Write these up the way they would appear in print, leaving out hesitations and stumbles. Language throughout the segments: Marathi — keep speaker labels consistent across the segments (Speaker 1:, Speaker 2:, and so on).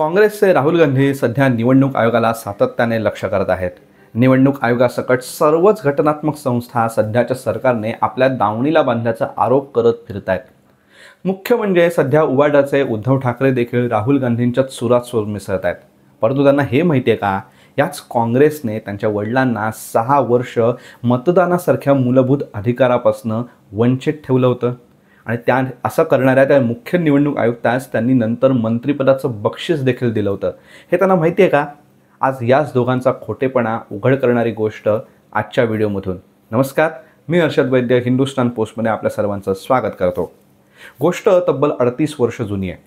Speaker 1: काँग्रेसचे राहुल गांधी सध्या निवडणूक आयोगाला सातत्याने लक्ष्य करत आहेत। निवडणूक आयोगासकट सर्वच घटनात्मक संस्था सध्याच्या सरकारने आपल्या दावणीला बांधल्याचा आरोप करत फिरत आहेत। मुख्य म्हणजे सध्या उवाडाचे उद्धव ठाकरे देखील राहुल गांधींच्या सुरात सूर मिसळत आहेत। परंतु त्यांना हे माहिती आहे का, याच काँग्रेसने त्यांच्या वडिलांना 6 वर्ष मतदानासारख्या मूलभूत अधिकारापासून वंचित ठेवलं होतं आणि त्या असं करणाऱ्या त्या मुख्य निवडणूक आयुक्तास त्यांनी नंतर मंत्रिपदाचं बक्षीस देखील दिलं होतं। हे त्यांना माहिती आहे का? आज याच दोघांचा खोटेपणा उघड करणारी गोष्ट आजच्या व्हिडिओमधून। नमस्कार, मी हर्षद वैद्य हिंदुस्तान पोस्टमध्ये आपल्या सर्वांचं स्वागत करतो। गोष्ट तब्बल 38 वर्ष जुनी आहे।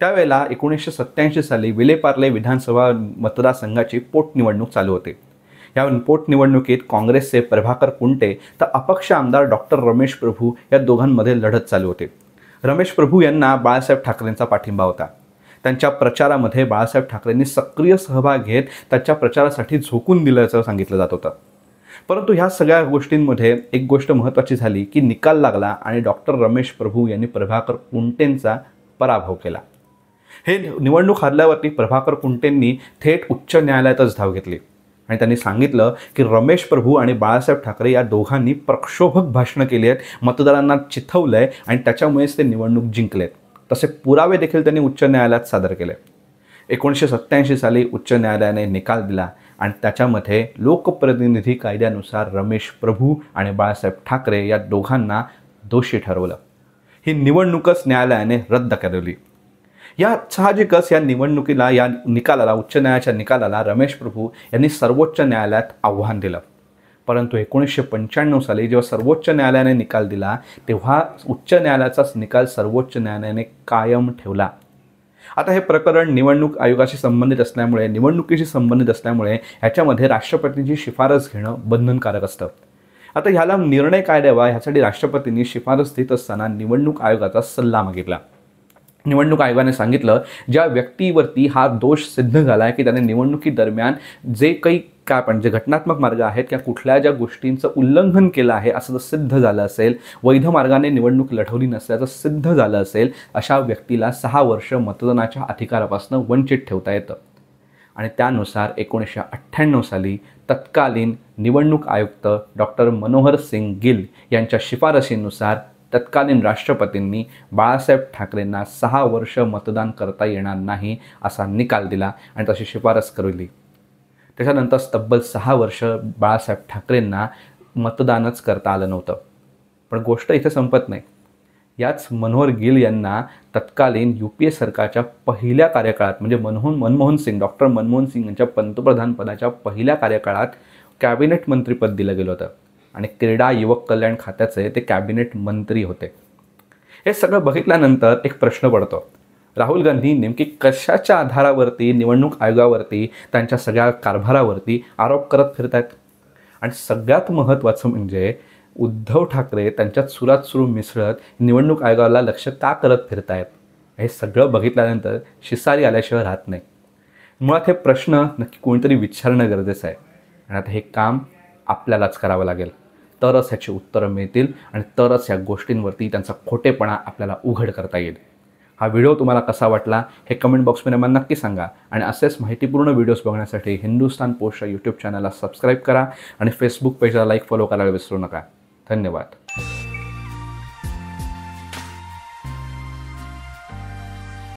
Speaker 1: त्यावेळेला 1987 साली विलेपार्ले विधानसभा मतदारसंघाची पोटनिवडणूक चालू होती। या पोटनिवडणुकीत काँग्रेसचे प्रभाकर कुंटे तर अपक्ष आमदार डॉक्टर रमेश प्रभू या दोघांमध्ये लढत चालू होती। रमेश प्रभू यांना बाळासाहेब ठाकरेंचा पाठिंबा होता। त्यांच्या प्रचारामध्ये बाळासाहेब ठाकरेंनी सक्रिय सहभाग घेत त्याच्या प्रचारासाठी झोकून दिल्याचं सांगितलं जात होतं। परंतु ह्या सगळ्या गोष्टींमध्ये एक गोष्ट महत्त्वाची झाली की निकाल लागला आणि डॉक्टर रमेश प्रभू यांनी प्रभाकर कुंटेंचा पराभव केला। हे निवडणूक हरल्यावरती प्रभाकर कुंटेंनी थेट उच्च न्यायालयातच धाव घेतली आणि त्यांनी सांगितलं की रमेश प्रभू आणि बाळासाहेब ठाकरे या दोघांनी प्रक्षोभक भाषणं केली आहेत, मतदारांना चिथवलं आहे आणि त्याच्यामुळेच ते निवडणूक जिंकलेत। तसे पुरावे देखील त्यांनी उच्च न्यायालयात सादर केले। 1987 साली उच्च न्यायालयाने निकाल दिला आणि त्याच्यामध्ये लोकप्रतिनिधी कायद्यानुसार रमेश प्रभू आणि बाळासाहेब ठाकरे या दोघांना दोषी ठरवलं। ही निवडणूकच न्यायालयाने रद्द केली। या साहजिकच या निवडणुकीला या निकालाला उच्च न्यायालयाच्या निकालाला रमेश प्रभू यांनी सर्वोच्च न्यायालयात आव्हान दिलं। परंतु 1995 साली जेव्हा सर्वोच्च न्यायालयाने निकाल दिला तेव्हा उच्च न्यायालयाचाच निकाल सर्वोच्च न्यायालयाने कायम ठेवला। आता हे प्रकरण निवडणूक आयोगाशी संबंधित असल्यामुळे निवडणुकीशी संबंधित असल्यामुळे ह्याच्यामध्ये राष्ट्रपतींची शिफारस घेणं बंधनकारक असतं। आता ह्याला निर्णय काय द्यावा ह्यासाठी राष्ट्रपतींनी शिफारस देत असताना निवडणूक आयोगाचा सल्ला मागितला। निवडणूक आयोगाने सांगितलं, ज्या व्यक्तीवरती हा दोष सिद्ध झाला आहे की त्याने निवडणुकीदरम्यान जे काही जे घटनात्मक मार्ग आहेत किंवा कुठल्या ज्या गोष्टींचं उल्लंघन केलं आहे असं जर सिद्ध झालं असेल, वैध मार्गाने निवडणूक लढवली नसल्याचं सिद्ध झालं असेल, अशा व्यक्तीला 6 वर्ष मतदानाच्या अधिकारापासून वंचित ठेवता येतं। आणि त्यानुसार 1998 साली तत्कालीन निवडणूक आयुक्त डॉक्टर मनोहर सिंग गिल यांच्या शिफारशीनुसार तत्कालीन राष्ट्रपतींनी बाळासाहेब ठाकरेंना 6 वर्ष मतदान करता येणार नाही असा निकाल दिला आणि तशी शिफारस करवली। त्याच्यानंतर तब्बल 6 वर्ष बाळासाहेब ठाकरेंना मतदानच करता आलं नव्हतं। पण गोष्ट इथे संपत नाही। याच मनोहर गिल यांना तत्कालीन UPA सरकारच्या पहिल्या कार्यकाळात म्हणजे डॉक्टर मनमोहन सिंग यांच्या पंतप्रधानपदाच्या पहिल्या कार्यकाळात कॅबिनेट मंत्रीपद दिलं गेलं होतं आणि क्रीडा युवक कल्याण खात्याचे ते कॅबिनेट मंत्री होते। हे सगळं बघितल्यानंतर एक प्रश्न पडतो, राहुल गांधी नेमकी कशाच्या आधारावरती निवडणूक आयोगावरती त्यांच्या सगळ्या कारभारावरती आरोप करत फिरत आहेत? आणि सगळ्यात महत्त्वाचं म्हणजे उद्धव ठाकरे त्यांच्यात सुरात सुरू मिसळत निवडणूक आयोगाला लक्ष का करत फिरत आहेत? हे सगळं बघितल्यानंतर शिसारी आल्याशिवाय राहत नाही। मुळात हे प्रश्न नक्की कोणीतरी विचारणं गरजेचं आहे आणि आता हे काम आपल्यालाच करावं लागेल, तरच ह्याची उत्तरं मिळतील आणि तरच ह्या गोष्टींवरती त्यांचा खोटेपणा आपल्याला उघड करता येईल। हा व्हिडिओ तुम्हाला कसा वाटला हे कमेंट बॉक्समध्ये मला नक्की सांगा आणि असेच माहितीपूर्ण व्हिडिओज बघण्यासाठी हिंदुस्तान पोस्टच्या YouTube चॅनलला सबस्क्राईब करा आणि फेसबुक पेजला लाईक फॉलो करायला विसरू नका। धन्यवाद।